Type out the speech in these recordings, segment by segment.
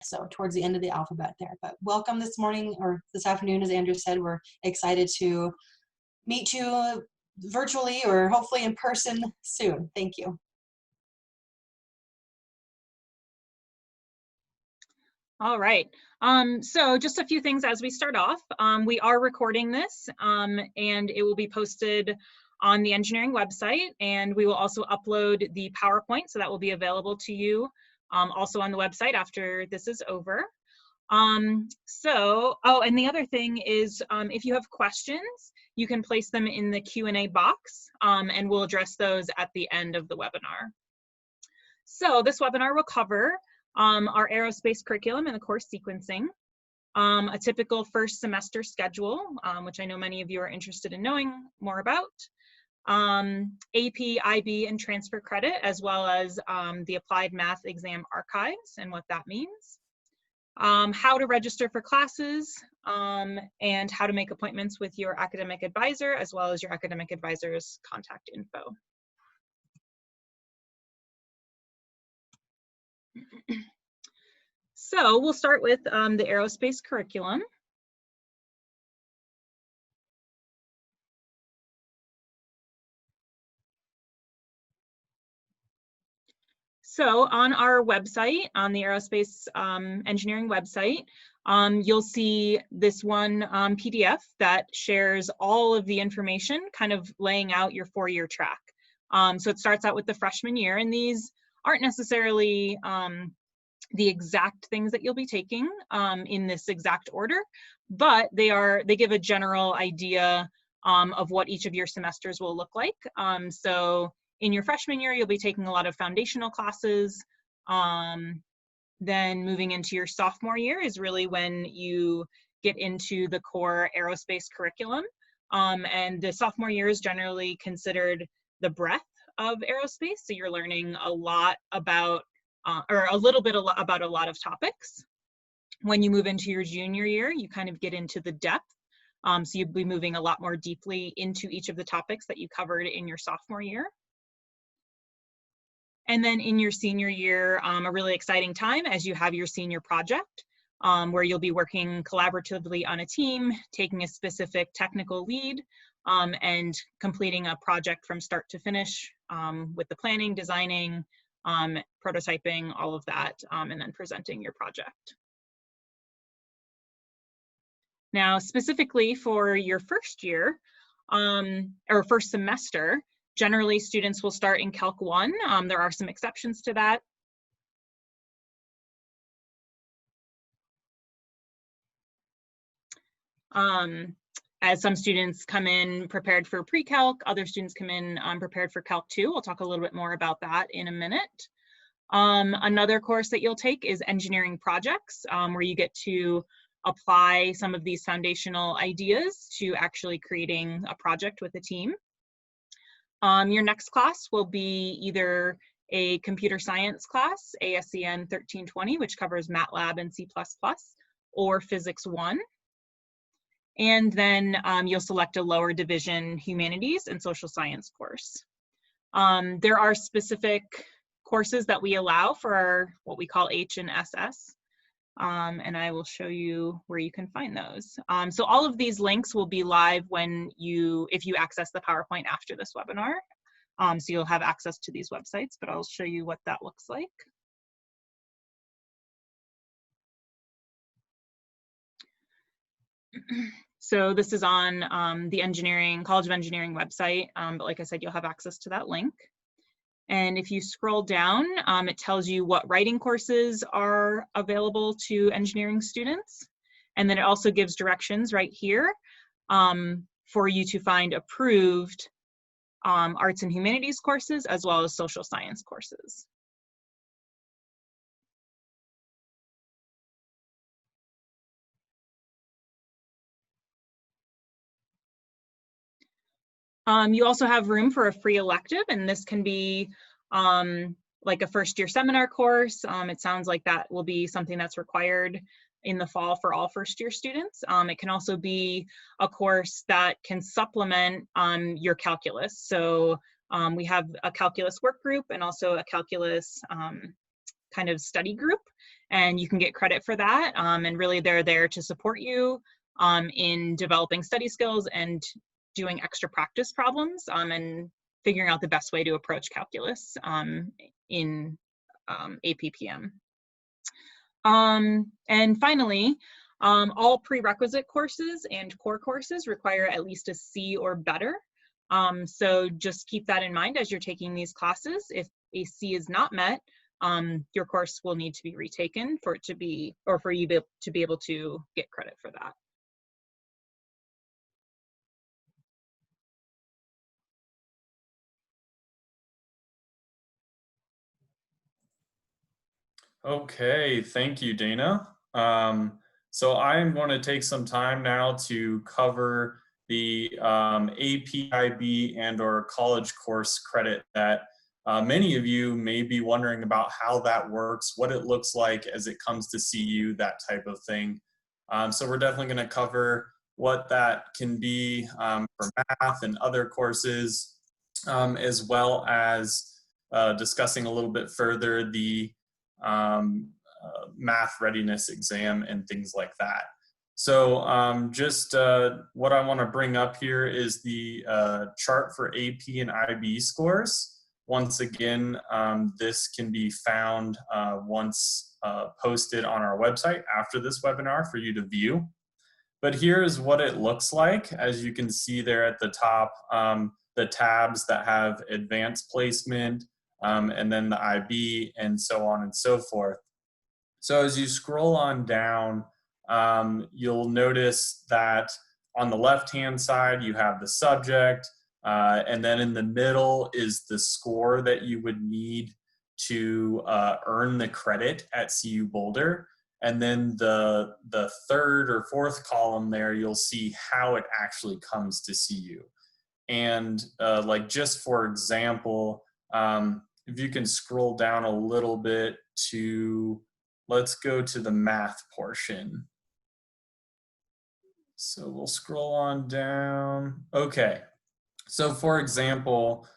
so towards the end of the alphabet there. But welcome this morning, or this afternoon, as Andrew said. We're excited to meet you virtually or hopefully in person soon. Thank you. All right. So just a few things as we start off. We are recording this and it will be posted on the engineering website, and we will also upload the PowerPoint, so that will be available to you also on the website after this is over. And the other thing is if you have questions, you can place them in the Q&A box and we'll address those at the end of the webinar. So this webinar will cover our aerospace curriculum and the course sequencing, a typical first semester schedule, which I know many of you are interested in knowing more about, AP, IB, and transfer credit, as well as the applied math exam archives and what that means, how to register for classes, and how to make appointments with your academic advisor, as well as your academic advisor's contact info. So we'll start with the aerospace curriculum. So on our website, on the aerospace engineering website, you'll see this one PDF that shares all of the information, kind of laying out your four-year track. So it starts out with the freshman year, and these aren't necessarily the exact things that you'll be taking in this exact order, but they give a general idea of what each of your semesters will look like. So in your freshman year, you'll be taking a lot of foundational classes. Then moving into your sophomore year is really when you get into the core aerospace curriculum. And the sophomore year is generally considered the breadth of aerospace. So you're learning a lot about or a little bit about a lot of topics. When you move into your junior year, you kind of get into the depth. So you'll be moving a lot more deeply into each of the topics that you covered in your sophomore year. And then in your senior year, a really exciting time as you have your senior project, where you'll be working collaboratively on a team, taking a specific technical lead, and completing a project from start to finish with the planning, designing, prototyping, all of that, and then presenting your project. Now, specifically for your first year, or first semester, generally students will start in Calc 1. There are some exceptions to that. As some students come in prepared for pre-calc, other students come in prepared for Calc 2. We'll talk a little bit more about that in a minute. Another course that you'll take is engineering projects, where you get to apply some of these foundational ideas to actually creating a project with a team. Your next class will be either a computer science class, ASCN 1320, which covers MATLAB and C++, or Physics 1. And then you'll select a lower division humanities and social science course. There are specific courses that we allow for our, what we call H and SS. And I will show you where you can find those. So all of these links will be live if you access the PowerPoint after this webinar. So you'll have access to these websites, but I'll show you what that looks like. So this is on the College of Engineering website, but like I said, you'll have access to that link. And if you scroll down, it tells you what writing courses are available to engineering students. And then it also gives directions right here for you to find approved arts and humanities courses, as well as social science courses. You also have room for a free elective, and this can be like a first year seminar course. It sounds like that will be something that's required in the fall for all first year students. It can also be a course that can supplement your calculus. So we have a calculus work group and also a calculus kind of study group. and you can get credit for that. And really they're there to support you in developing study skills and doing extra practice problems and figuring out the best way to approach calculus in APPM. And finally, all prerequisite courses and core courses require at least a C or better. So just keep that in mind as you're taking these classes. If a C is not met, your course will need to be retaken for it to be, or for you to be able to get credit for that. Okay, thank you, Dana. So I'm going to take some time now to cover the APIB and or college course credit that many of you may be wondering about how that works, what it looks like as it comes to CU, that type of thing. So we're definitely going to cover what that can be for math and other courses, as well as discussing a little bit further the math readiness exam and things like that. So just what I want to bring up here is the chart for AP and IB scores. Once again, this can be found once posted on our website after this webinar for you to view. But here's what it looks like. As you can see there at the top, the tabs that have advanced placement, and then the IB, and so on and so forth. So as you scroll on down, you'll notice that on the left-hand side, you have the subject, and then in the middle is the score that you would need to earn the credit at CU Boulder. And then the third or fourth column there, you'll see how it actually comes to CU. And like just for example, if you can scroll down a little bit to, let's go to the math portion. So we'll scroll on down. Okay, so for example,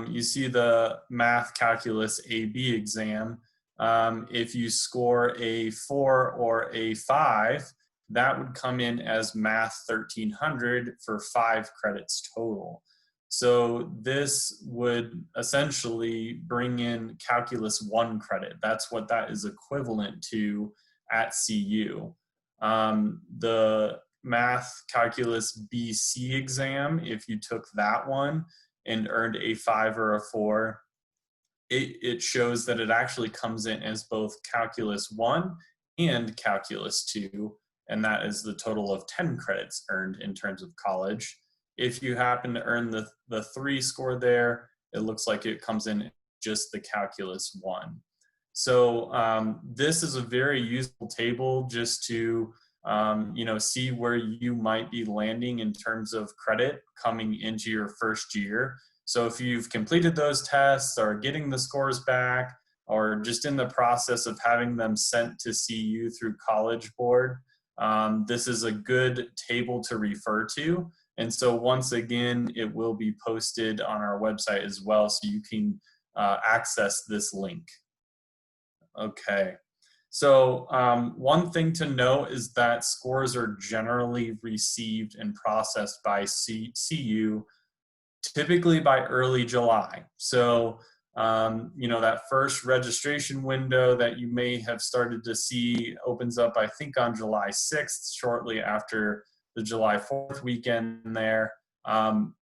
you see the math calculus AB exam. If you score a 4 or a 5, that would come in as math 1300 for 5 credits total. So this would essentially bring in calculus 1 credit. That's what that is equivalent to at CU. The math calculus BC exam, if you took that one and earned a 5 or a 4, it shows that it actually comes in as both calculus 1 and calculus 2, and that is the total of 10 credits earned in terms of college. If you happen to earn the 3 score there, it looks like it comes in just the calculus 1. So this is a very useful table just to see where you might be landing in terms of credit coming into your first year. So if you've completed those tests or getting the scores back, or just in the process of having them sent to CU through College Board, this is a good table to refer to. And so once again, it will be posted on our website as well, so you can access this link. Okay, so one thing to note is that scores are generally received and processed by CU typically by early July. So, that first registration window that you may have started to see opens up, I think, on July 6th, shortly after the July 4th weekend there.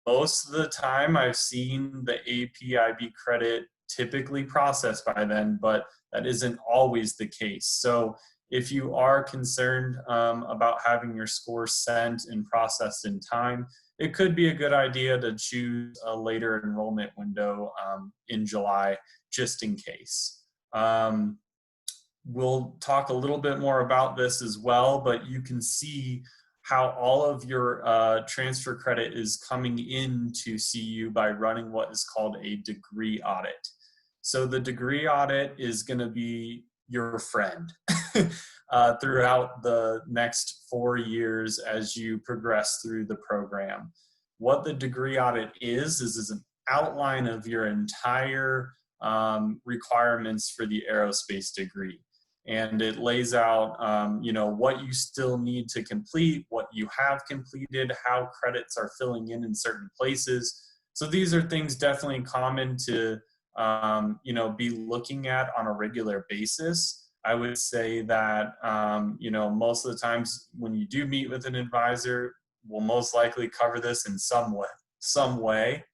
Most of the time I've seen the APIB credit typically processed by then, but that isn't always the case. So if you are concerned about having your scores sent and processed in time, it could be a good idea to choose a later enrollment window in July, just in case. We'll talk a little bit more about this as well, but you can see how all of your transfer credit is coming into CU by running what is called a degree audit. So the degree audit is going to be your friend throughout the next 4 years as you progress through the program. What the degree audit is an outline of your entire requirements for the aerospace degree. and it lays out, you know, what you still need to complete, what you have completed, how credits are filling in certain places. So these are things definitely common to, you know, be looking at on a regular basis. I would say that, you know, most of the times when you do meet with an advisor, we'll most likely cover this in some way.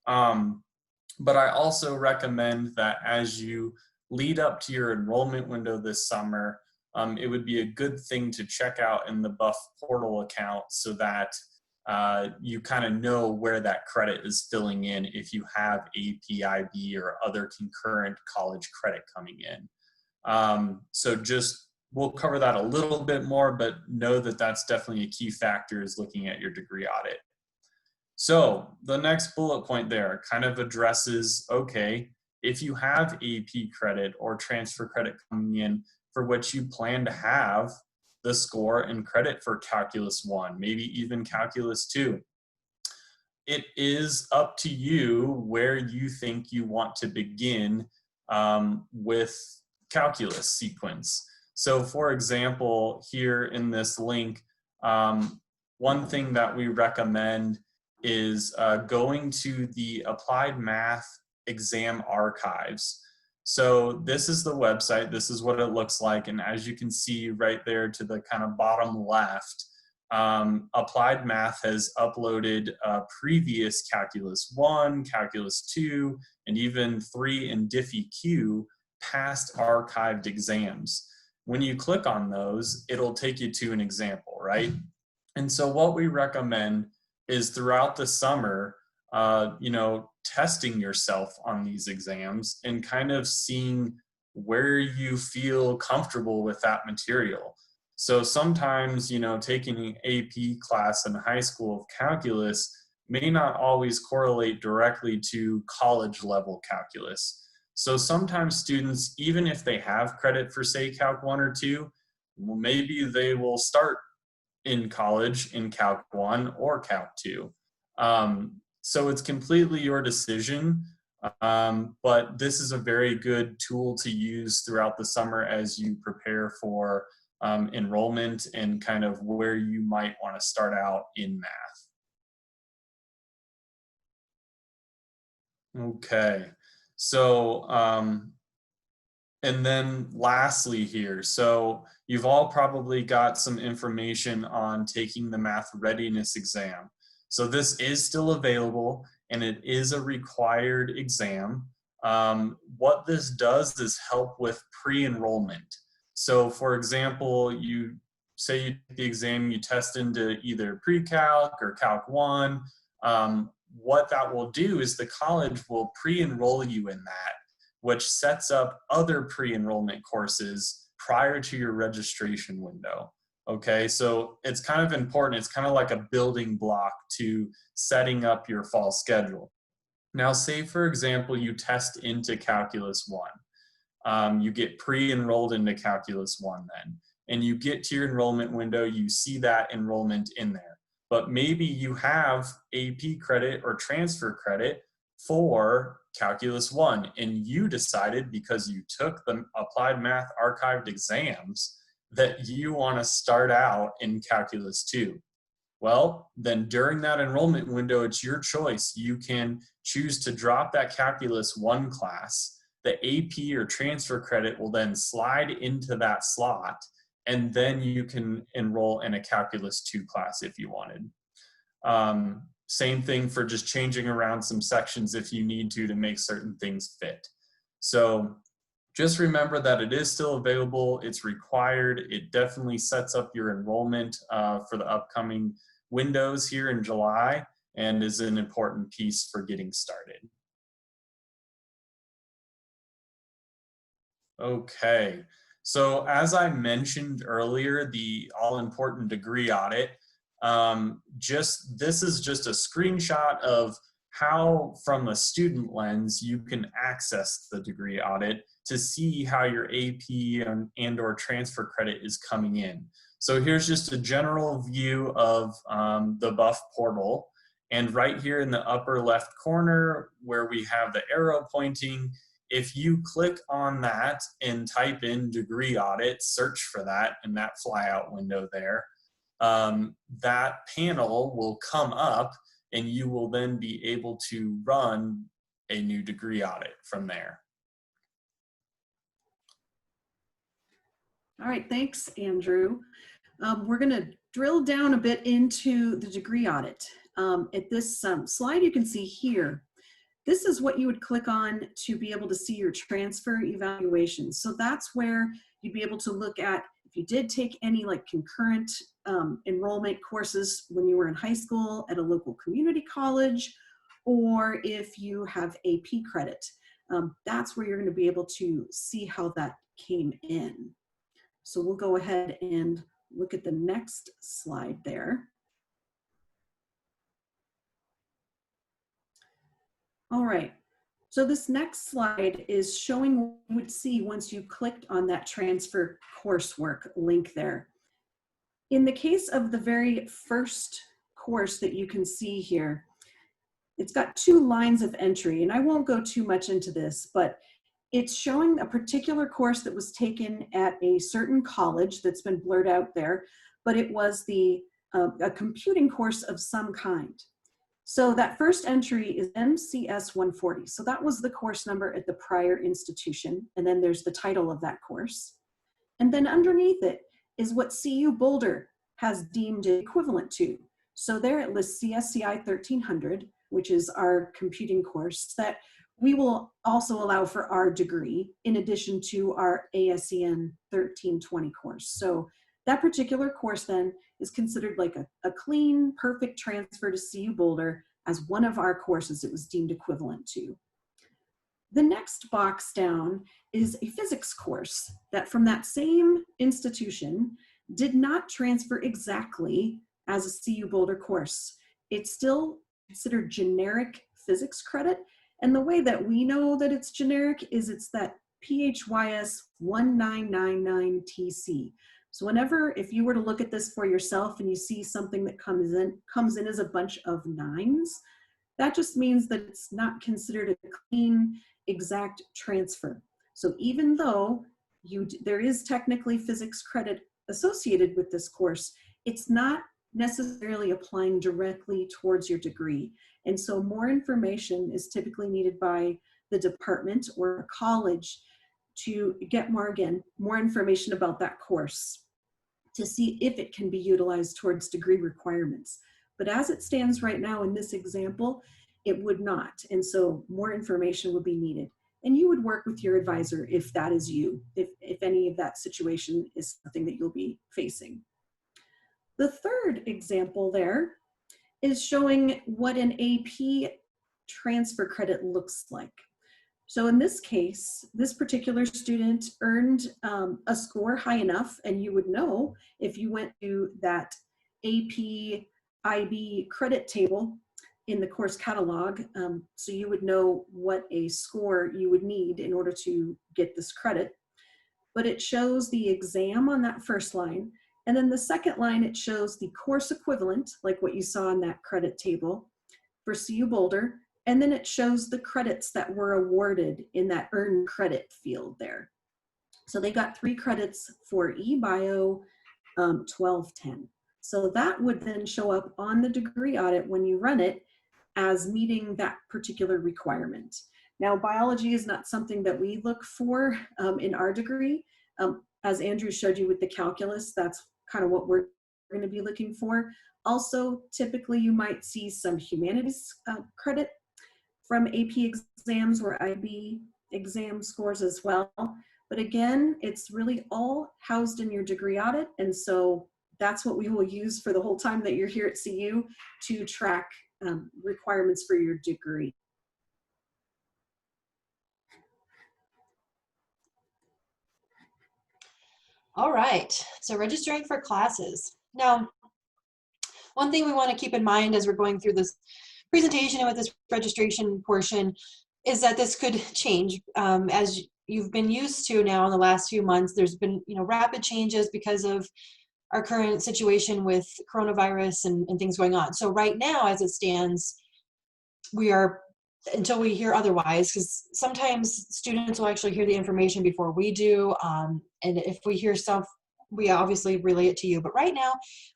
But I also recommend that as you lead up to your enrollment window this summer, it would be a good thing to check out in the Buff portal account so that you kind of know where that credit is filling in if you have AP, IB, or other concurrent college credit coming in. So just, we'll cover that a little bit more, but know that that's definitely a key factor is looking at your degree audit. So the next bullet point there kind of addresses, okay, if you have AP credit or transfer credit coming in for which you plan to have the score and credit for Calculus 1, maybe even Calculus 2, it is up to you where you think you want to begin with calculus sequence. So for example, here in this link, one thing that we recommend is going to the Applied Math Exam Archives. So this is the website, this is what it looks like, and as you can see right there to the kind of bottom left, Applied Math has uploaded previous Calculus 1, Calculus 2, and even 3 and Diffie-Q past archived exams. When you click on those, it'll take you to an example, right? And so what we recommend is throughout the summer, you know, testing yourself on these exams and kind of seeing where you feel comfortable with that material. So sometimes, you know, taking an AP class in high school of calculus may not always correlate directly to college level calculus. So sometimes students, even if they have credit for say Calc 1 or 2, well, maybe they will start in college in Calc 1 or Calc 2. So it's completely your decision, but this is a very good tool to use throughout the summer as you prepare for enrollment and kind of where you might want to start out in math. Okay, so and then lastly here, so you've all probably got some information on taking the math readiness exam. So this is still available and it is a required exam. What this does is help with pre-enrollment. So for example, you say you take the exam, you test into either pre-calc or Calc 1. What that will do is the college will pre-enroll you in that, which sets up other pre-enrollment courses prior to your registration window. Okay, so it's kind of important. It's kind of like a building block to setting up your fall schedule. Now, say for example, you test into Calculus 1. You get pre-enrolled into Calculus 1 then, and you get to your enrollment window, you see that enrollment in there. But maybe you have AP credit or transfer credit for Calculus 1, and you decided because you took the Applied Math archived exams that you want to start out in Calculus 2. Well, then during that enrollment window, it's your choice. You can choose to drop that Calculus 1 class. The AP or transfer credit will then slide into that slot, and then you can enroll in a Calculus 2 class if you wanted. Same thing for just changing around some sections if you need to make certain things fit. So just remember that it is still available. It's required. It definitely sets up your enrollment for the upcoming windows here in July and is an important piece for getting started. Okay, so as I mentioned earlier, the all-important degree audit, this is just a screenshot of how, from a student lens, you can access the degree audit to see how your AP and or transfer credit is coming in. So here's just a general view of the Buff portal. And right here in the upper left corner where we have the arrow pointing if you click on that and type in Degree Audit, search for that in that flyout window there, that panel will come up and you will then be able to run a new degree audit from there. All right, thanks, Andrew. We're going to drill down a bit into the degree audit. At this slide you can see here, this is what you would click on to be able to see your transfer evaluations. So that's where you'd be able to look at if you did take any like concurrent enrollment courses when you were in high school at a local community college, or if you have AP credit. That's where you're going to be able to see how that came in. So we'll go ahead and look at the next slide there. All right, so this next slide is showing what you would see once you clicked on that transfer coursework link there. In the case of the very first course that you can see here, it's got 2 lines of entry, and I won't go too much into this, but it's showing a particular course that was taken at a certain college that's been blurred out there, but it was a computing course of some kind. So that first entry is MCS 140. So that was the course number at the prior institution. And then there's the title of that course. And then underneath it is what CU Boulder has deemed it equivalent to. So there it lists CSCI 1300, which is our computing course that we will also allow for our degree in addition to our ASEN 1320 course. So that particular course then is considered like a clean, perfect transfer to CU Boulder as one of our courses it was deemed equivalent to. The next box down is a physics course that from that same institution did not transfer exactly as a CU Boulder course. It's still considered generic physics credit. And the way that we know that it's generic is it's that PHYS 1999TC. So whenever, if you were to look at this for yourself and you see something that comes in as a bunch of 9s, that just means that it's not considered a clean, exact transfer. So even though there is technically physics credit associated with this course, it's not necessarily applying directly towards your degree. And so more information is typically needed by the department or a college to get more information about that course to see if it can be utilized towards degree requirements. But as it stands right now in this example, it would not. And so more information would be needed. And you would work with your advisor if that is you, if any of that situation is something that you'll be facing. The third example there is showing what an AP transfer credit looks like. So in this case, this particular student earned a score high enough, and you would know if you went to that AP IB credit table in the course catalog, so you would know what a score you would need in order to get this credit. But it shows the exam on that first line, and then the second line, it shows the course equivalent, like what you saw in that credit table for CU Boulder. And then it shows the credits that were awarded in that earned credit field there. So they got 3 credits for eBio 1210. So that would then show up on the degree audit when you run it as meeting that particular requirement. Now, biology is not something that we look for in our degree. As Andrew showed you with the calculus, that's kind of what we're going to be looking for. Also, typically you might see some humanities credit from AP exams or IB exam scores as well. But again, it's really all housed in your degree audit. And so that's what we will use for the whole time that you're here at CU to track requirements for your degree. All right, so registering for classes. Now, one thing we want to keep in mind as we're going through this presentation and with this registration portion is that this could change. As you've been used to now in the last few months, there's been rapid changes because of our current situation with coronavirus and things going on. So right now, as it stands, we are until we hear otherwise, because sometimes students will actually hear the information before we do. And if we hear stuff, we obviously relay it to you. But right now,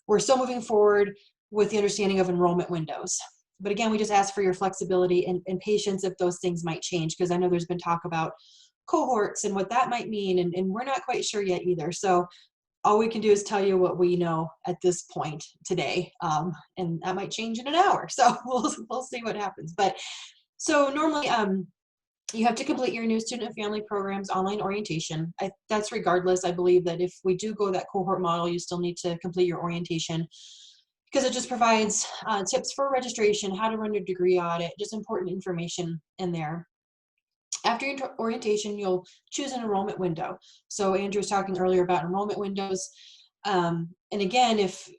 we're still moving forward with the understanding of enrollment windows. But again, we just ask for your flexibility and patience if those things might change, because I know there's been talk about cohorts and what that might mean, and we're not quite sure yet either. So all we can do is tell you what we know at this point today, and that might change in an hour. So we'll see what happens. But so normally, you have to complete your new student and family programs online orientation. That's regardless. I believe that if we do go that cohort model, you still need to complete your orientation, because it just provides tips for registration, how to run your degree audit, just important information in there. After your orientation, you'll choose an enrollment window. So Andrew was talking earlier about enrollment windows. And again, if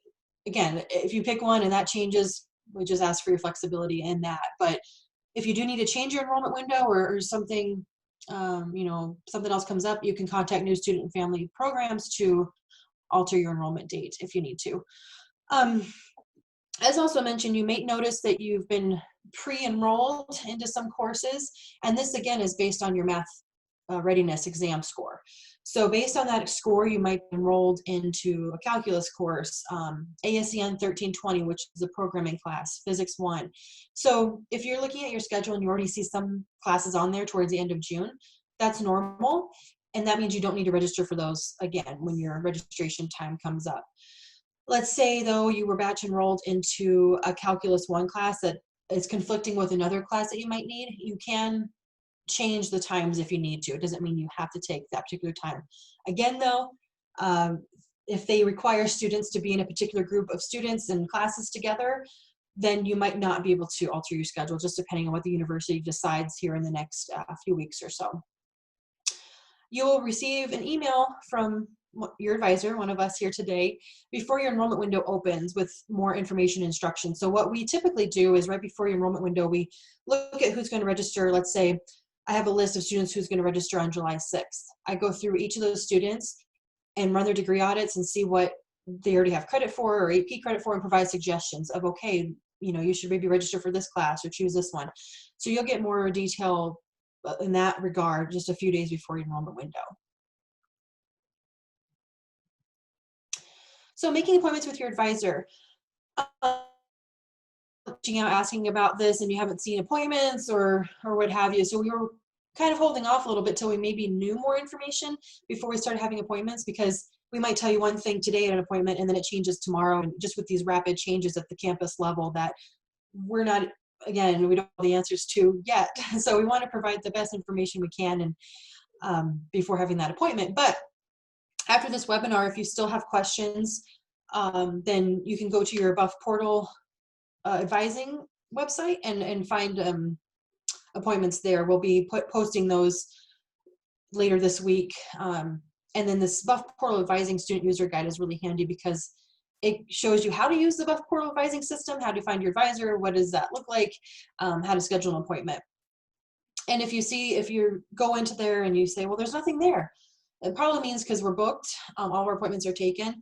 you pick one and that changes, we just ask for your flexibility in that. But if you do need to change your enrollment window or something, something else comes up, you can contact New Student and Family Programs to alter your enrollment date if you need to. As also mentioned, you may notice that you've been pre-enrolled into some courses, and this again is based on your math readiness exam score. So based on that score, you might be enrolled into a calculus course, ASEN 1320, which is a programming class, Physics 1. So if you're looking at your schedule and you already see some classes on there towards the end of June, that's normal, and that means you don't need to register for those again when your registration time comes up. Let's say, though, you were batch enrolled into a Calculus 1 class that is conflicting with another class that you might need. You can change the times if you need to. It doesn't mean you have to take that particular time. Again, though, if they require students to be in a particular group of students and classes together, then you might not be able to alter your schedule, just depending on what the university decides here in the next few weeks or so. You'll receive an email from your advisor, one of us here today, before your enrollment window opens with more information and instructions. So what we typically do is right before your enrollment window, we look at who's going to register. Let's say I have a list of students who's going to register on July 6th. I go through each of those students and run their degree audits and see what they already have credit for or AP credit for, and provide suggestions of, okay, you should maybe register for this class or choose this one. So you'll get more detail in that regard just a few days before your enrollment window. So making appointments with your advisor. Reaching out asking about this and you haven't seen appointments or what have you. So we were kind of holding off a little bit till we maybe knew more information before we started having appointments, because we might tell you one thing today at an appointment and then it changes tomorrow, and just with these rapid changes at the campus level that we're not, again, we don't have the answers to yet. So we want to provide the best information we can and before having that appointment. But after this webinar, if you still have questions, then you can go to your Buff Portal advising website and find appointments there. We'll be posting those later this week. And then this Buff Portal Advising Student User Guide is really handy because it shows you how to use the Buff Portal Advising system, how to find your advisor, what does that look like, how to schedule an appointment. And if you go into there and you say, well, there's nothing there, it probably means because we're booked, all of our appointments are taken,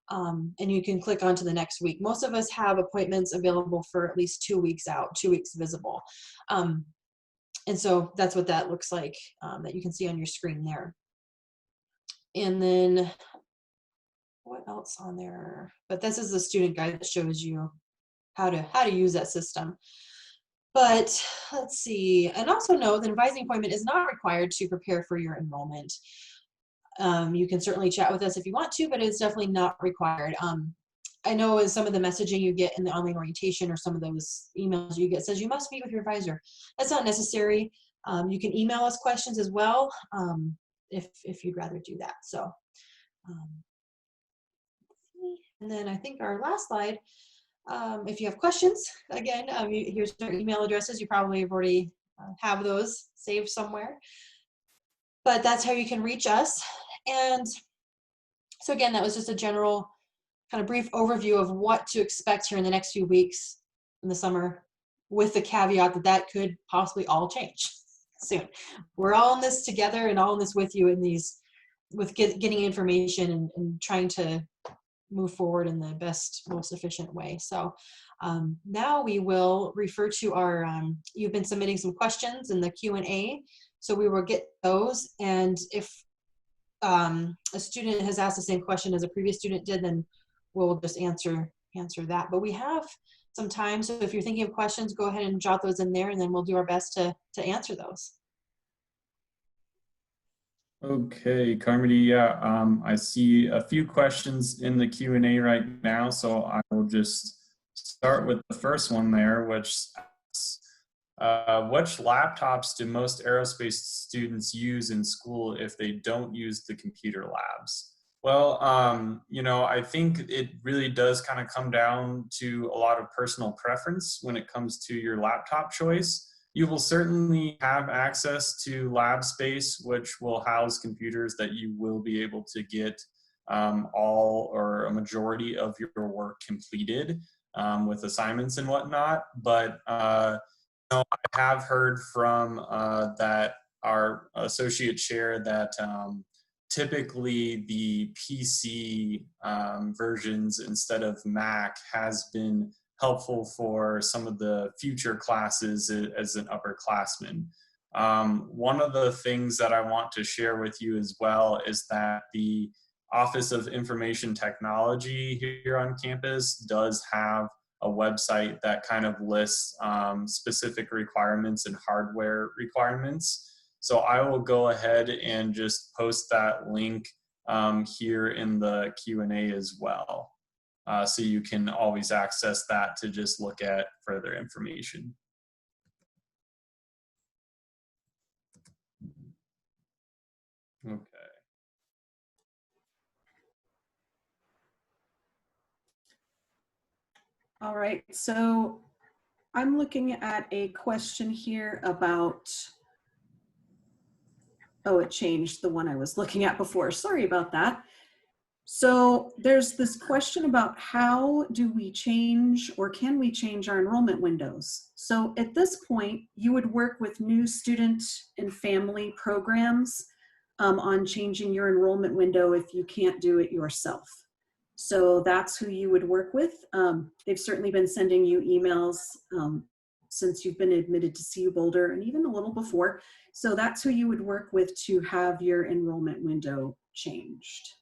and you can click on to the next week. Most of us have appointments available for at least 2 weeks out, 2 weeks visible. And so that's what that looks like, that you can see on your screen there. And then what else on there? But this is the student guide that shows you how to use that system. But let's see, and also know that advising appointment is not required to prepare for your enrollment. You can certainly chat with us if you want to, but it's definitely not required. I know as some of the messaging you get in the online orientation or some of those emails you get says you must meet with your advisor. That's not necessary. You can email us questions as well if you'd rather do that. So, and then I think our last slide, if you have questions, again, here's our email addresses. You probably have already have those saved somewhere. But that's how you can reach us. And so again, that was just a general kind of brief overview of what to expect here in the next few weeks in the summer, with the caveat that that could possibly all change soon. We're all in this together and all in this with you in these, with getting information and trying to move forward in the best, most efficient way. So now we will refer to our, you've been submitting some questions in the Q&A, so we will get those, and if a student has asked the same question as a previous student did, then we'll just answer that. But we have some time, so if you're thinking of questions, go ahead and jot those in there, and then we'll do our best to answer those. Okay, Carmody, yeah, I see a few questions in the Q&A right now, so I will just start with the first one there, which asks, which laptops do most aerospace students use in school if they don't use the computer labs? Well, you know, I think it really does kind of come down to a lot of personal preference when it comes to your laptop choice. You will certainly have access to lab space, which will house computers that you will be able to get all or a majority of your work completed with assignments and whatnot. But you know, I have heard from that our associate chair that typically the PC versions instead of Mac has been helpful for some of the future classes as an upperclassman. One of the things that I want to share with you as well is that the Office of Information Technology here on campus does have a website that kind of lists specific requirements and hardware requirements. So I will go ahead and just post that link here in the Q&A as well. So you can always access that to just look at further information. Okay. All right, so I'm looking at a question here about, oh, it changed the one I was looking at before. Sorry about that. So there's this question about how do we change, or can we change our enrollment windows? So at this point, you would work with new student and family programs on changing your enrollment window if you can't do it yourself. So that's who you would work with. They've certainly been sending you emails since you've been admitted to CU Boulder, and even a little before. So that's who you would work with to have your enrollment window changed.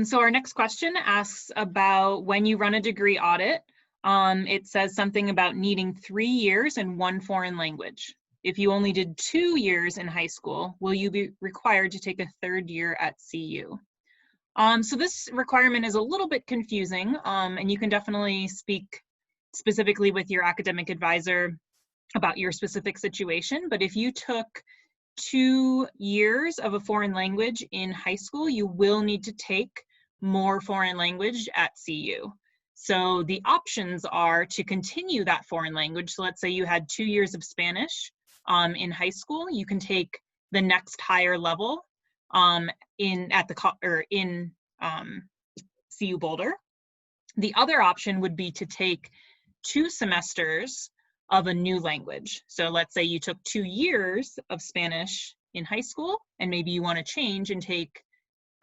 So our next question asks about when you run a degree audit. It says something about needing 3 years and 1 foreign language. If you only did 2 years in high school, will you be required to take a 3rd year at CU? So this requirement is a little bit confusing, and you can definitely speak specifically with your academic advisor about your specific situation. But if you took 2 years of a foreign language in high school, you will need to take more foreign language at CU. So the options are to continue that foreign language. So let's say you had 2 years of Spanish in high school, you can take the next higher level in CU Boulder. The other option would be to take 2 semesters of a new language. So let's say you took 2 years of Spanish in high school, and maybe you want to change and take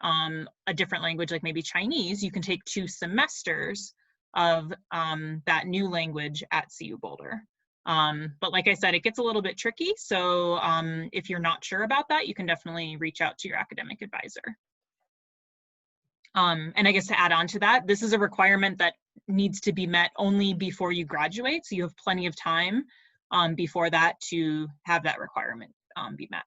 a different language, like maybe Chinese. You can take 2 semesters of that new language at CU Boulder. But like I said, it gets a little bit tricky. So if you're not sure about that, you can definitely reach out to your academic advisor. And I guess to add on to that, this is a requirement that needs to be met only before you graduate. So you have plenty of time before that to have that requirement be met.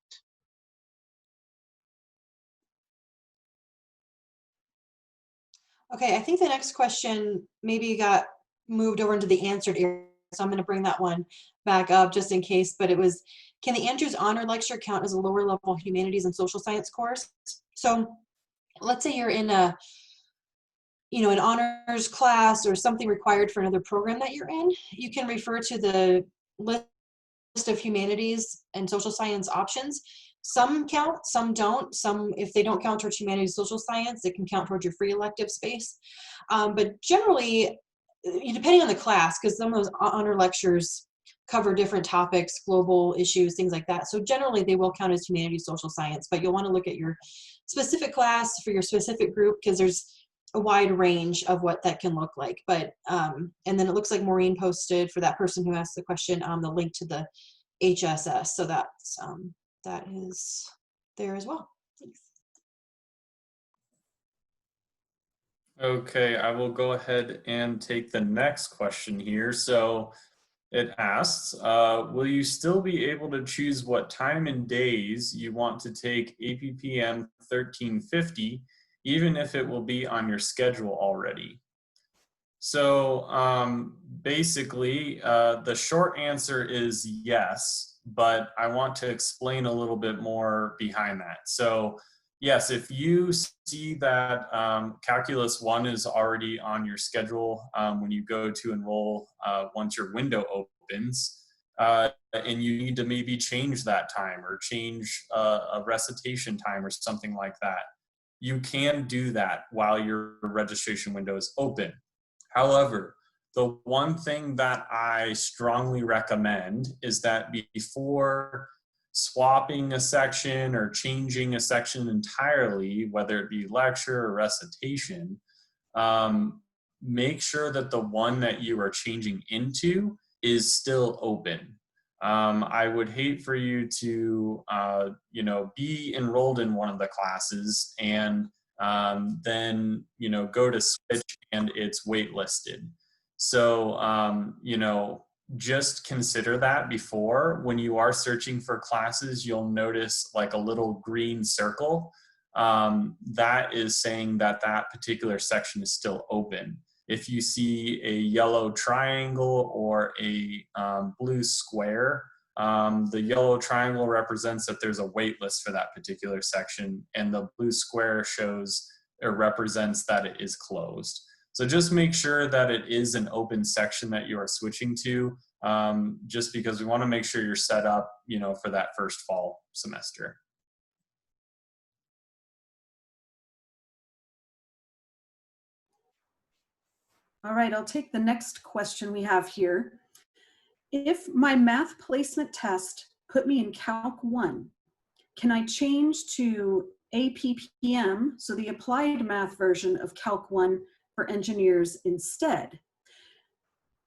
Okay, I think the next question maybe got moved over into the answered area, so I'm going to bring that one back up just in case, but it was, can the Andrews Honor Lecture count as a lower level humanities and social science course? So let's say you're in a, an honors class or something required for another program that you're in, you can refer to the list of humanities and social science options. Some count, some don't. Some, if they don't count towards humanities, social science, it can count towards your free elective space. But generally, depending on the class, because some of those honor lectures cover different topics, global issues, things like that. So generally they will count as humanities, social science, but you'll want to look at your specific class for your specific group, because there's a wide range of what that can look like. But and then it looks like Maureen posted for that person who asked the question the link to the HSS. So that's that is there as well. Thanks. Okay, I will go ahead and take the next question here. So it asks, will you still be able to choose what time and days you want to take APPM 1350, even if it will be on your schedule already? So basically, the short answer is yes, but I want to explain a little bit more behind that. So yes, if you see that Calculus 1 is already on your schedule when you go to enroll once your window opens, and you need to maybe change that time or change a recitation time or something like that, you can do that while your registration window is open. However, the one thing that I strongly recommend is that before swapping a section or changing a section entirely, whether it be lecture or recitation, make sure that the one that you are changing into is still open. I would hate for you to, be enrolled in one of the classes and then, go to switch and it's waitlisted. So, just consider that before. When you are searching for classes, you'll notice like a little green circle. That is saying that that particular section is still open. If you see a yellow triangle or a blue square, the yellow triangle represents that there's a wait list for that particular section, and the blue square shows or represents that it is closed. So just make sure that it is an open section that you are switching to, just because we want to make sure you're set up, for that first fall semester. All right, I'll take the next question we have here. If my math placement test put me in Calc 1, can I change to APPM, so the applied math version of Calc 1 for engineers instead?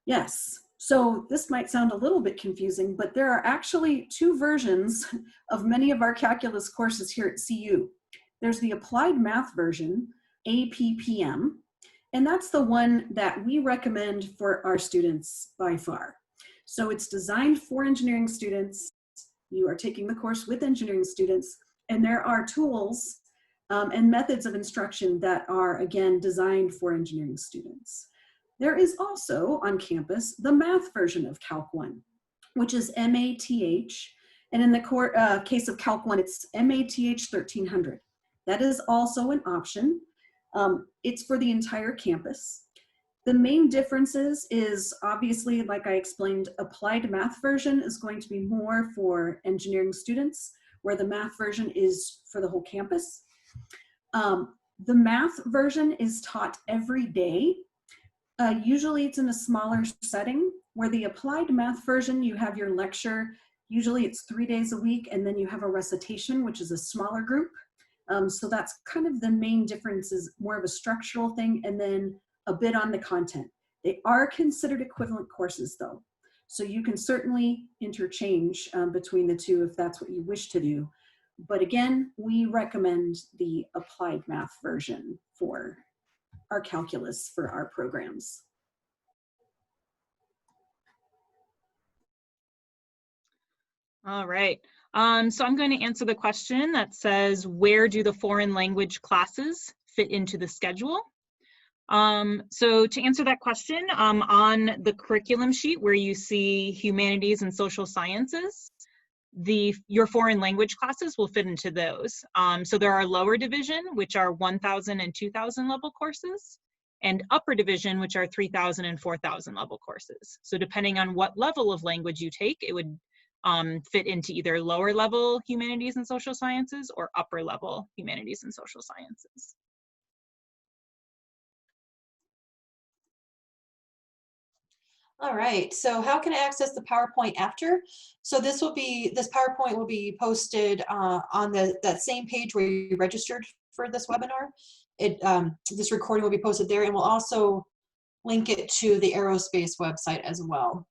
Yes. So this might sound a little bit confusing, but there are actually two versions of many of our calculus courses here at CU. There's the applied math version, APPM, and that's the one that we recommend for our students by far. So it's designed for engineering students. You are taking the course with engineering students, and there are tools and methods of instruction that are, again, designed for engineering students. There is also on campus the math version of Calc 1, which is MATH, and in the case of Calc 1, it's MATH 1300. That is also an option. It's for the entire campus. The main differences is obviously, like I explained, applied math version is going to be more for engineering students, where the math version is for the whole campus. The math version is taught every day. Usually it's in a smaller setting, where the applied math version, you have your lecture, usually it's 3 days a week, and then you have a recitation, which is a smaller group. So that's kind of the main difference, is more of a structural thing, and then a bit on the content. They are considered equivalent courses though. So you can certainly interchange between the two if that's what you wish to do. But again, we recommend the applied math version for our calculus for our programs. All right. So I'm going to answer the question that says, where do the foreign language classes fit into the schedule? So to answer that question, on the curriculum sheet where you see humanities and social sciences, your foreign language classes will fit into those. So there are lower division, which are 1,000 and 2,000 level courses, and upper division, which are 3,000 and 4,000 level courses. So depending on what level of language you take, it would fit into either lower level humanities and social sciences or upper level humanities and social sciences. All right, so how can I access the PowerPoint after? So this PowerPoint will be posted on that same page where you registered for this webinar. This recording will be posted there, and we'll also link it to the Aerospace website as well.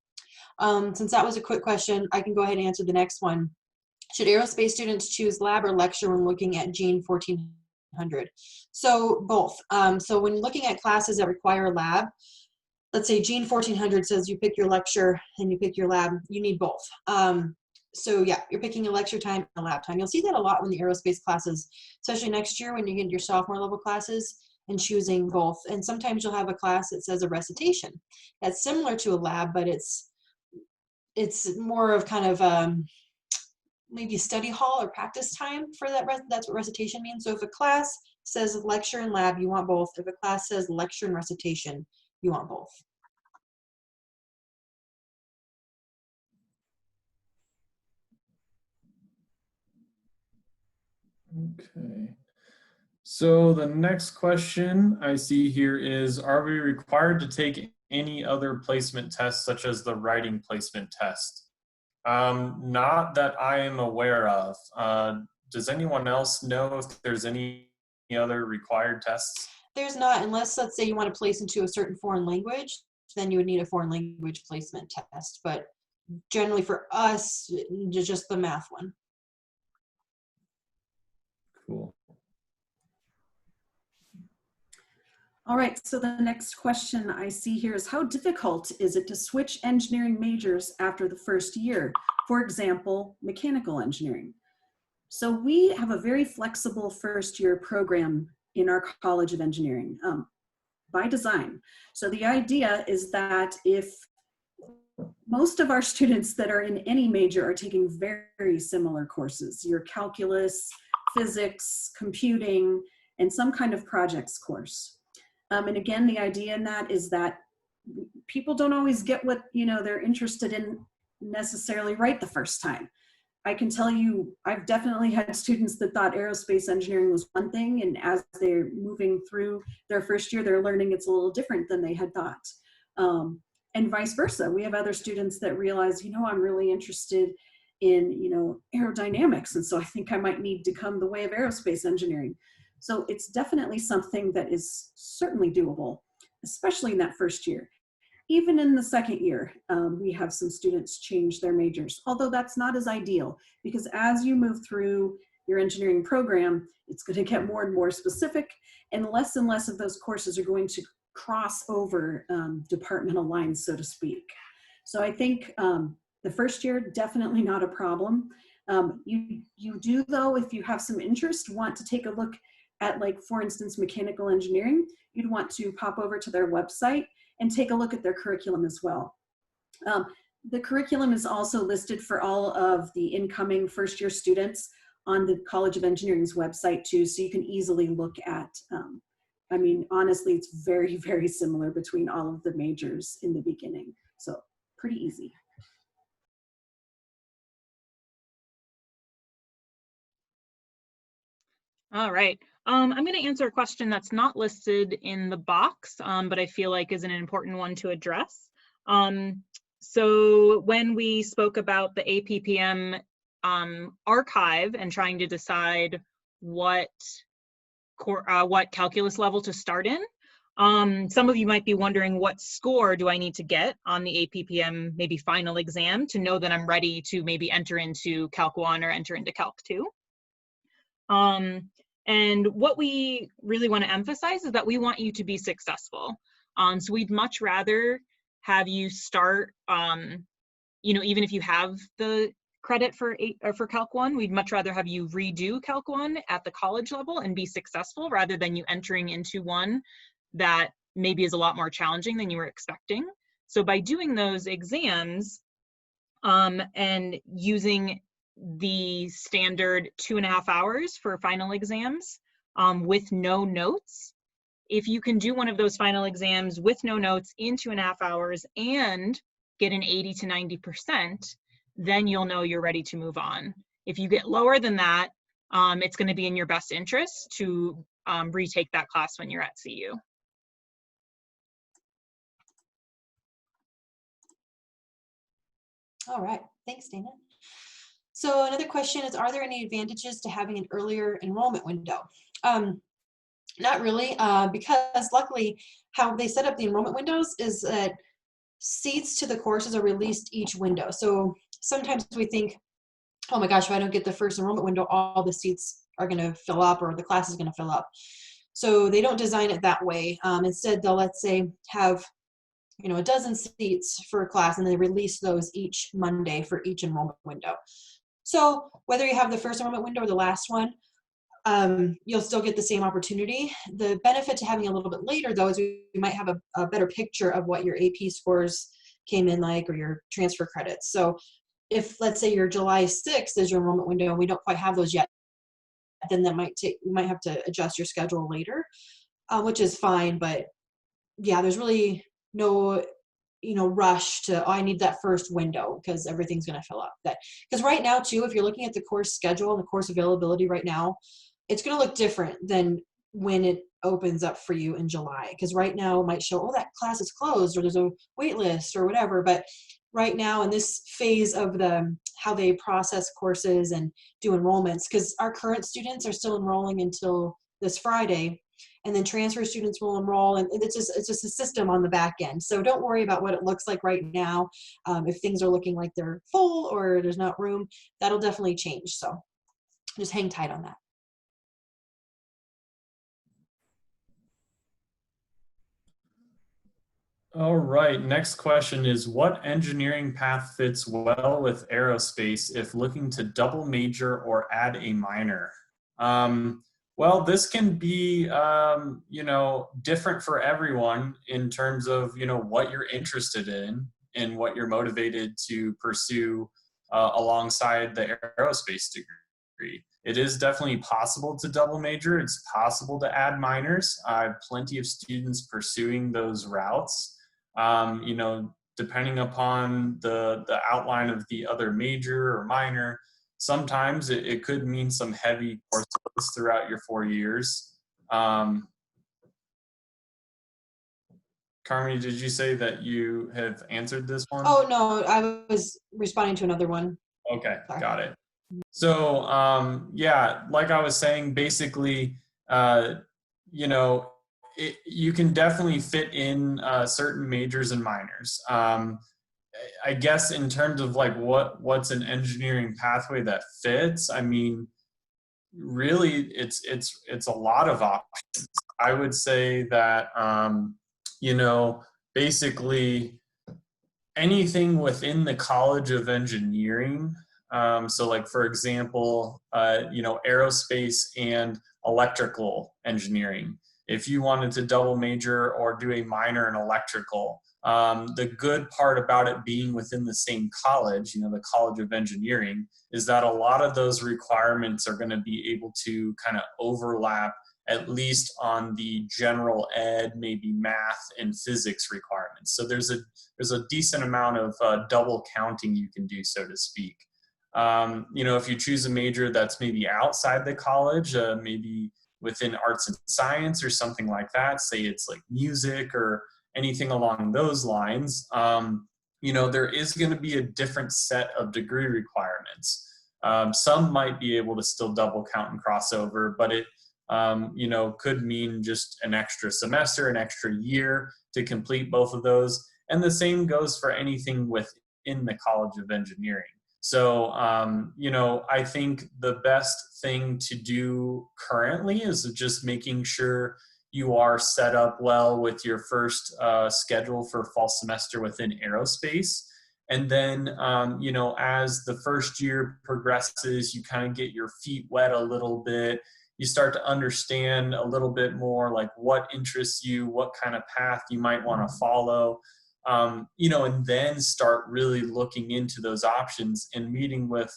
Since that was a quick question, I can go ahead and answer the next one. Should aerospace students choose lab or lecture when looking at Gene 1400? So both. So when looking at classes that require a lab, let's say Gene 1400 says you pick your lecture and you pick your lab, you need both. So yeah, you're picking a lecture time and a lab time. You'll see that a lot in the aerospace classes, especially next year when you get into your sophomore level classes and choosing both. And sometimes you'll have a class that says a recitation. That's similar to a lab, but it's more of kind of maybe study hall or practice time for that. That's what recitation means. So if a class says lecture and lab, you want both. If a class says lecture and recitation, you want both. Okay. So the next question I see here is, are we required to take any other placement tests such as the writing placement test? Not that I am aware of. Does anyone else know if there's any other required tests? There's not, unless let's say you want to place into a certain foreign language, then you would need a foreign language placement test. But generally for us, just the math one. Cool. All right, so the next question I see here is, how difficult is it to switch engineering majors after the first year? For example, mechanical engineering. So we have a very flexible first year program in our College of Engineering by design. So the idea is that if most of our students that are in any major are taking very similar courses, your calculus, physics, computing, and some kind of projects course. And again, the idea in that is that people don't always get what they're interested in necessarily right the first time. I can tell you, I've definitely had students that thought aerospace engineering was one thing, and as they're moving through their first year, they're learning it's a little different than they had thought. And vice versa. We have other students that realize, I'm really interested in, aerodynamics, and so I think I might need to come the way of aerospace engineering. So it's definitely something that is certainly doable, especially in that first year. Even in the second year, we have some students change their majors, although that's not as ideal, because as you move through your engineering program, it's going to get more and more specific, and less of those courses are going to cross over departmental lines, so to speak. So I think the first year, definitely not a problem. You do, though, if you have some interest, want to take a look at, like, for instance, mechanical engineering, you'd want to pop over to their website and take a look at their curriculum as well. The curriculum is also listed for all of the incoming first year students on the College of Engineering's website too, so you can easily look at, honestly, it's very, very similar between all of the majors in the beginning, so pretty easy. All right. I'm going to answer a question that's not listed in the box, but I feel like is an important one to address. So when we spoke about the APPM archive and trying to decide what calculus level to start in, some of you might be wondering, what score do I need to get on the APPM maybe final exam to know that I'm ready to maybe enter into Calc 1 or enter into Calc 2? And what we really want to emphasize is that we want you to be successful. So we'd much rather have you start, even if you have the credit for Calc 1, we'd much rather have you redo Calc 1 at the college level and be successful rather than you entering into one that maybe is a lot more challenging than you were expecting. So by doing those exams and using the standard 2.5 hours for final exams with no notes. If you can do one of those final exams with no notes in 2.5 hours and get an 80 to 90%, then you'll know you're ready to move on. If you get lower than that, it's going to be in your best interest to retake that class when you're at CU. All right, thanks, Dana. So another question is, are there any advantages to having an earlier enrollment window? Not really, because luckily how they set up the enrollment windows is that seats to the courses are released each window. So sometimes we think, oh my gosh, if I don't get the first enrollment window, all the seats are going to fill up or the class is going to fill up. So they don't design it that way. Instead, they'll, let's say, have a dozen seats for a class, and they release those each Monday for each enrollment window. So whether you have the first enrollment window or the last one, you'll still get the same opportunity. The benefit to having a little bit later, though, is you might have a better picture of what your AP scores came in like, or your transfer credits. So if, let's say, your July 6th is your enrollment window and we don't quite have those yet, then you might have to adjust your schedule later, which is fine. But yeah, there's really no rush to, oh, I need that first window because everything's going to fill up. Because right now too, if you're looking at the course schedule and the course availability right now, it's going to look different than when it opens up for you in July. Because right now it might show, oh, that class is closed, or there's a wait list or whatever. But right now in this phase of how they process courses and do enrollments, because our current students are still enrolling until this Friday, and then transfer students will enroll, and it's just a system on the back end. So don't worry about what it looks like right now. If things are looking like they're full or there's not room, that'll definitely change. So just hang tight on that. All right, next question is, what engineering path fits well with aerospace if looking to double major or add a minor? Well, this can be, different for everyone in terms of, what you're interested in and what you're motivated to pursue alongside the aerospace degree. It is definitely possible to double major. It's possible to add minors. I have plenty of students pursuing those routes. Depending upon the outline of the other major or minor, sometimes it could mean some heavy courses throughout your 4 years. Carmody, did you say that you have answered this one? Oh, no, I was responding to another one. Okay, Sorry. got it. So, yeah, like I was saying, basically, you can definitely fit in certain majors and minors. I guess in terms of like what's an engineering pathway that fits, I mean, really it's a lot of options. I would say that basically anything within the College of Engineering. So like, for example, aerospace and electrical engineering. If you wanted to double major or do a minor in electrical, the good part about it being within the same college, the College of Engineering, is that a lot of those requirements are going to be able to kind of overlap, at least on the general ed, maybe math and physics requirements. So there's a decent amount of double counting you can do, so to speak. If you choose a major that's maybe outside the college, maybe within arts and science or something like that, say it's like music or anything along those lines, there is going to be a different set of degree requirements. Some might be able to still double count and crossover, but it could mean just an extra semester, an extra year to complete both of those. And the same goes for anything within the College of Engineering. So, I think the best thing to do currently is just making sure you are set up well with your first schedule for fall semester within aerospace. And then, as the first year progresses, you kind of get your feet wet a little bit. You start to understand a little bit more like what interests you, what kind of path you might want to follow. And then start really looking into those options, and meeting with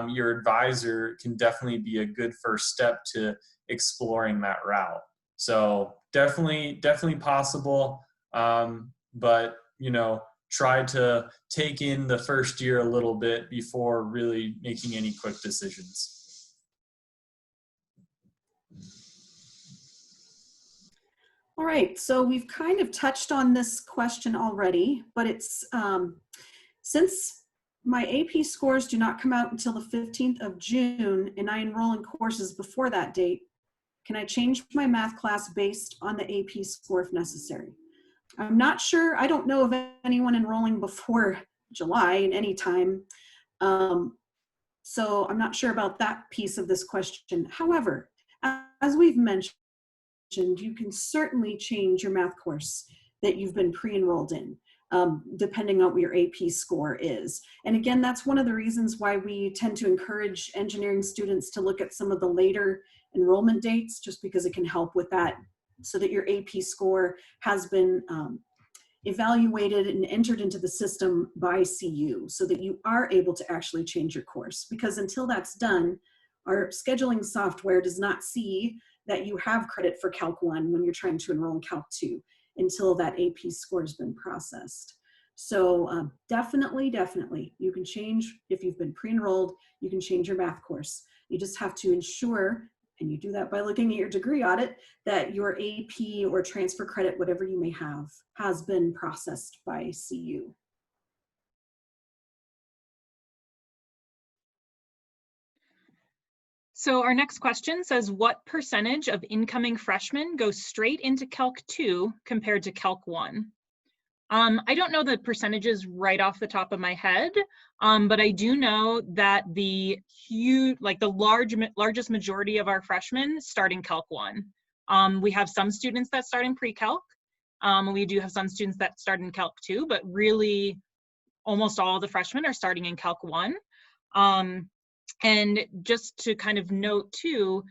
your advisor can definitely be a good first step to exploring that route. So definitely possible. But, try to take in the first year a little bit before really making any quick decisions. All right, so we've kind of touched on this question already, but it's since my AP scores do not come out until the 15th of June and I enroll in courses before that date, can I change my math class based on the AP score if necessary? I'm not sure. I don't know of anyone enrolling before July in any time. So I'm not sure about that piece of this question. However, as we've mentioned, you can certainly change your math course that you've been pre-enrolled in, depending on what your AP score is. And again, that's one of the reasons why we tend to encourage engineering students to look at some of the later enrollment dates, just because it can help with that, so that your AP score has been evaluated and entered into the system by CU, so that you are able to actually change your course. Because until that's done, our scheduling software does not see that you have credit for Calc 1 when you're trying to enroll in Calc 2 until that AP score has been processed. So definitely, you can change, if you've been pre-enrolled, you can change your math course. You just have to ensure, and you do that by looking at your degree audit, that your AP or transfer credit, whatever you may have, has been processed by CU. So our next question says, what percentage of incoming freshmen go straight into Calc 2 compared to Calc 1? I don't know the percentages right off the top of my head, but I do know that the largest majority of our freshmen start in Calc 1. We have some students that start in pre-calc. We do have some students that start in Calc 2, but really almost all the freshmen are starting in Calc 1. And just to kind of note too,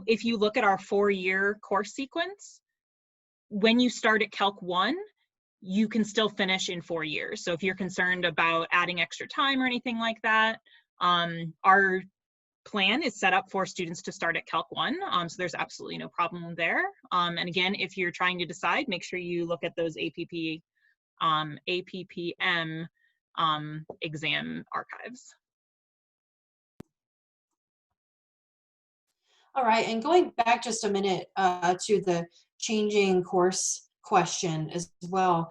if you look at our 4-year course sequence, when you start at Calc 1, you can still finish in 4 years. So if you're concerned about adding extra time or anything like that, our plan is set up for students to start at Calc 1. So there's absolutely no problem there. And again, if you're trying to decide, make sure you look at those APPM exam archives. All right, and going back just a minute to the changing course question as well.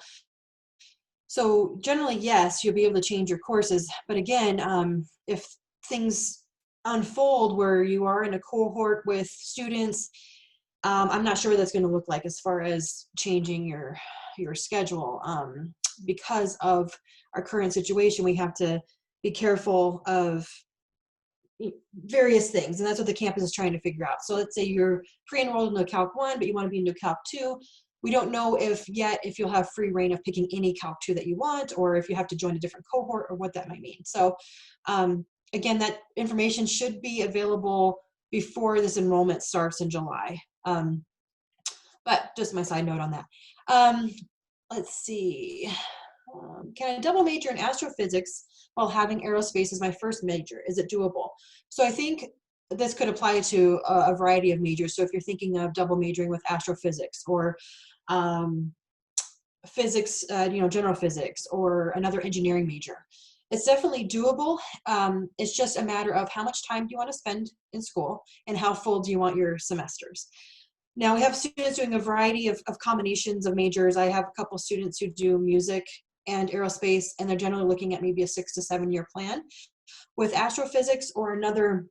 So generally, yes, you'll be able to change your courses, but again, if things unfold where you are in a cohort with students, I'm not sure what that's going to look like as far as changing your schedule. Because of our current situation, we have to be careful of various things, and that's what the campus is trying to figure out. So let's say you're pre-enrolled into Calc 1, but you want to be into Calc 2. We don't know if you'll have free reign of picking any Calc 2 that you want, or if you have to join a different cohort, or what that might mean. So again, that information should be available before this enrollment starts in July. But just my side note on that. Let's see. Can I double major in astrophysics while having aerospace as my first major? Is it doable? So I think this could apply to a variety of majors. So if you're thinking of double majoring with astrophysics or physics, general physics, or another engineering major, it's definitely doable. It's just a matter of how much time do you want to spend in school and how full do you want your semesters. Now we have students doing a variety of combinations of majors. I have a couple students who do music and aerospace, and they're generally looking at maybe a 6 to 7 year plan. With astrophysics or another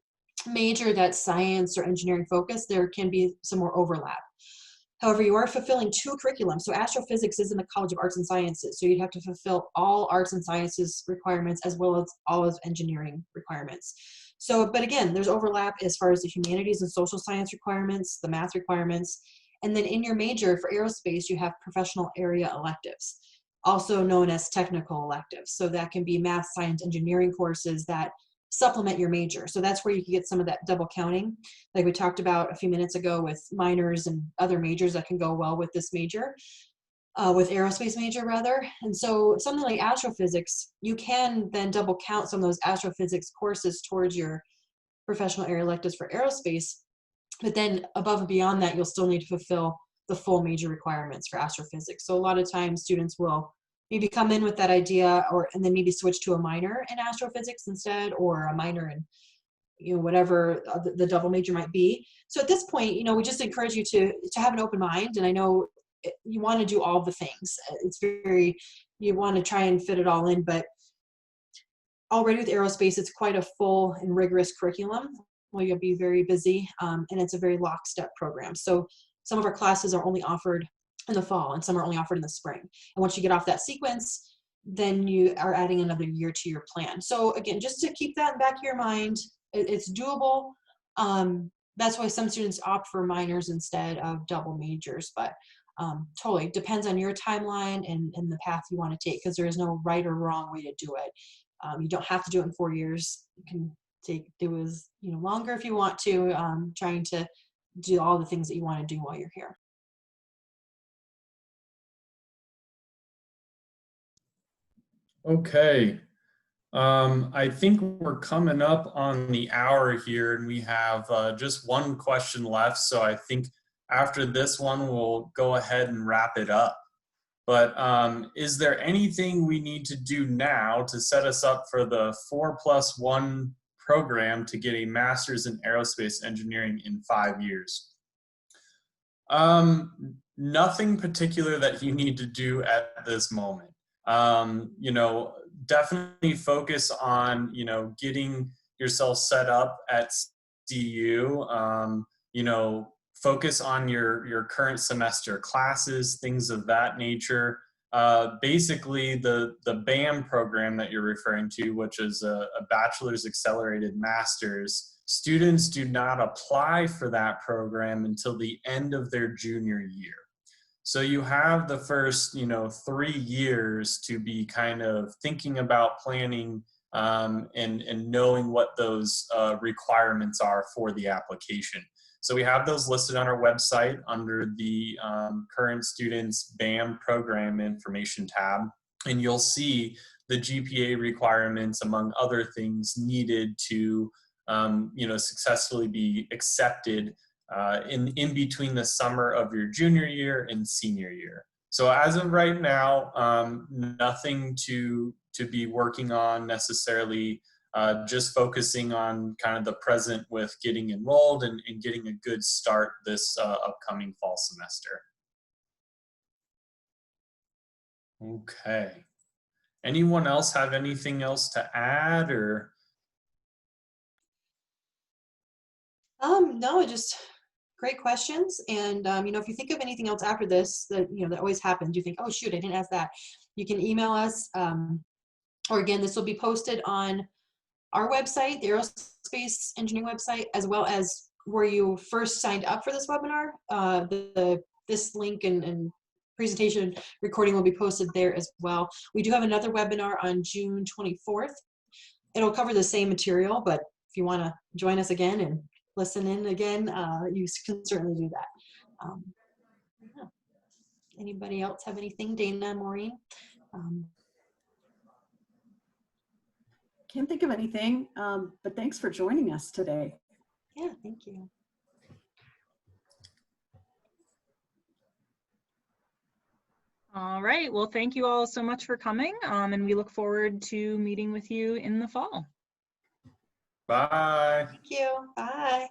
major that's science or engineering focused, there can be some more overlap. However, you are fulfilling 2 curriculums. So astrophysics is in the College of Arts and Sciences, so you'd have to fulfill all arts and sciences requirements as well as all of engineering requirements. So, but again, there's overlap as far as the humanities and social science requirements, the math requirements, and then in your major for aerospace, you have professional area electives, also known as technical electives. So that can be math, science, engineering courses that supplement your major. So that's where you can get some of that double counting, like we talked about a few minutes ago with minors and other majors that can go well with this major, with aerospace major rather. And so something like astrophysics, you can then double count some of those astrophysics courses towards your professional area electives for aerospace. But then above and beyond that, you'll still need to fulfill the full major requirements for astrophysics. So a lot of times students will maybe come in with that idea, and then maybe switch to a minor in astrophysics instead, or a minor in whatever the double major might be. So at this point, we just encourage you to have an open mind. And I know you want to do all the things. You want to try and fit it all in, but already with aerospace, it's quite a full and rigorous curriculum where you'll be very busy, and it's a very lockstep program. So some of our classes are only offered in the fall and some are only offered in the spring. And once you get off that sequence, then you are adding another year to your plan. So again, just to keep that in the back of your mind, it's doable. That's why some students opt for minors instead of double majors, but totally depends on your timeline and the path you want to take, because there is no right or wrong way to do it. You don't have to do it in 4 years. You can do as longer if you want to, trying to do all the things that you want to do while you're here. Okay. I think we're coming up on the hour here, and we have just one question left. So I think after this one, we'll go ahead and wrap it up. But is there anything we need to do now to set us up for the 4+1 program to get a master's in aerospace engineering in 5 years? Nothing particular that you need to do at this moment. Definitely focus on, getting yourself set up at CU, focus on your current semester classes, things of that nature. Basically, the BAM program that you're referring to, which is a bachelor's accelerated master's, students do not apply for that program until the end of their junior year. So you have the first, 3 years to be kind of thinking about planning and knowing what those requirements are for the application. So we have those listed on our website under the current students BAM program information tab, and you'll see the GPA requirements, among other things, needed to successfully be accepted in between the summer of your junior year and senior year. So as of right now, nothing to be working on necessarily, just focusing on kind of the present with getting enrolled and getting a good start this upcoming fall semester. Okay. Anyone else have anything else to add, or? No, just great questions. And, if you think of anything else after this, that always happens, you think, oh, shoot, I didn't ask that. You can email us, or again, this will be posted on our website, the Aerospace Engineering website, as well as where you first signed up for this webinar. This link and presentation recording will be posted there as well. We do have another webinar on June 24th. It'll cover the same material, but if you want to join us again and listen in again, you can certainly do that. Yeah. Anybody else have anything? Dana, Maureen? Can't think of anything, but thanks for joining us today. Yeah, thank you. All right, well, thank you all so much for coming, and we look forward to meeting with you in the fall. Bye. Thank you. Bye.